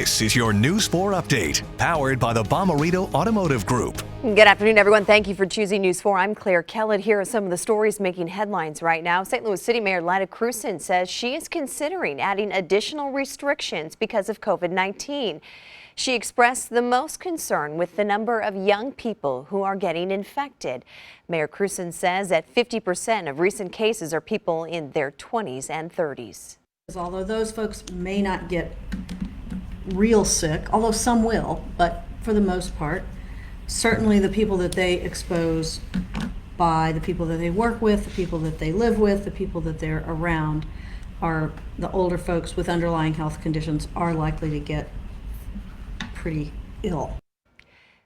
This is your News 4 update, powered by the Bomarito Automotive Group. Good afternoon, everyone. Thank you for choosing News 4. I'm Claire Kellett. Here are some of the stories making headlines right now. St. Louis City Mayor Krewson says she is considering adding additional restrictions because of COVID-19. She expressed the most concern with the number of young people who are getting infected. Mayor Krewson says that 50% of recent cases are people in their 20s and 30s. Although those folks may not get real sick, although some will, but for the most part, certainly the people that they expose by the people that they work with, the people that they live with, the people that they're around, are the older folks with underlying health conditions are likely to get pretty ill.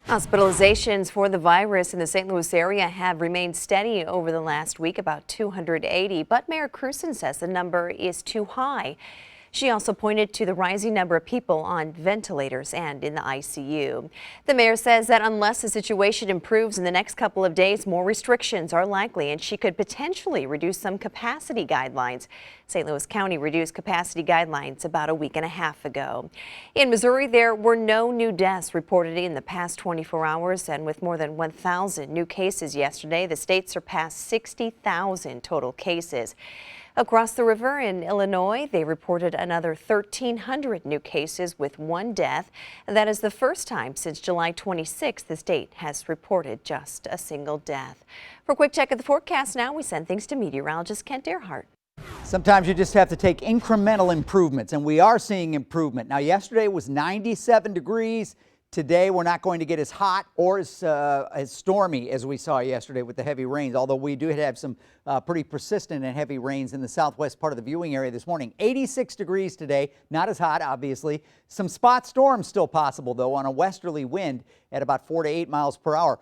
Hospitalizations for the virus in the St. Louis area have remained steady over the last week, about 280, but Mayor Krewson says the number is too high. She also pointed to the rising number of people on ventilators and in the ICU. The mayor says that unless the situation improves in the next couple of days, more restrictions are likely, and she could potentially reduce some capacity guidelines. St. Louis County reduced capacity guidelines about a week and a half ago. In Missouri, there were no new deaths reported in the past 24 hours, and with more than 1,000 new cases yesterday, the state surpassed 60,000 total cases. Across the river in Illinois, they reported another 1,300 new cases with one death. That is the first time since July 26th the state has reported just a single death. For a quick check of the forecast now, we send things to meteorologist Kent Earhart. Sometimes you just have to take incremental improvements, and we are seeing improvement. Now, yesterday was 97 degrees. Today, we're not going to get as hot or as stormy as we saw yesterday with the heavy rains, although we do have some pretty persistent and heavy rains in the southwest part of the viewing area this morning. 86 degrees today, not as hot, obviously. Some spot storms still possible, though, on a westerly wind at about 4 to 8 miles per hour.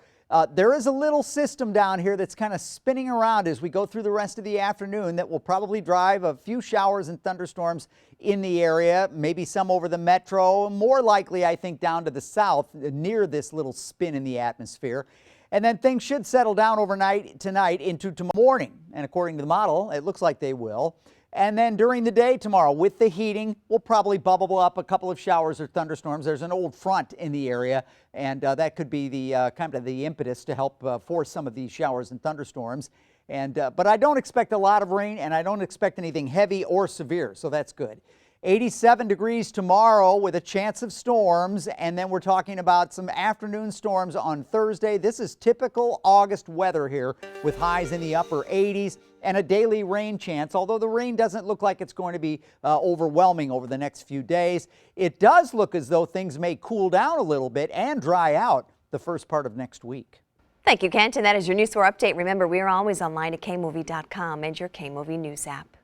There is a little system down here that's kind of spinning around as we go through the rest of the afternoon that will probably drive a few showers and thunderstorms in the area, maybe some over the metro, more likely, I think, down to the south near this little spin in the atmosphere. And then things should settle down overnight tonight into tomorrow morning. And according to the model, it looks like they will. And then during the day tomorrow, with the heating, we'll probably bubble up a couple of showers or thunderstorms. There's an old front in the area, and that could be the kind of the impetus to help force some of these showers and thunderstorms. And but I don't expect a lot of rain, and I don't expect anything heavy or severe, so that's good. 87 degrees tomorrow with a chance of storms, and then we're talking about some afternoon storms on Thursday. This is typical August weather here with highs in the upper 80s and a daily rain chance, although the rain doesn't look like it's going to be overwhelming over the next few days. It does look as though things may cool down a little bit and dry out the first part of next week. Thank you, Kent, and that is your News 4 update. Remember, we are always online at kmovie.com and your KMovie News app.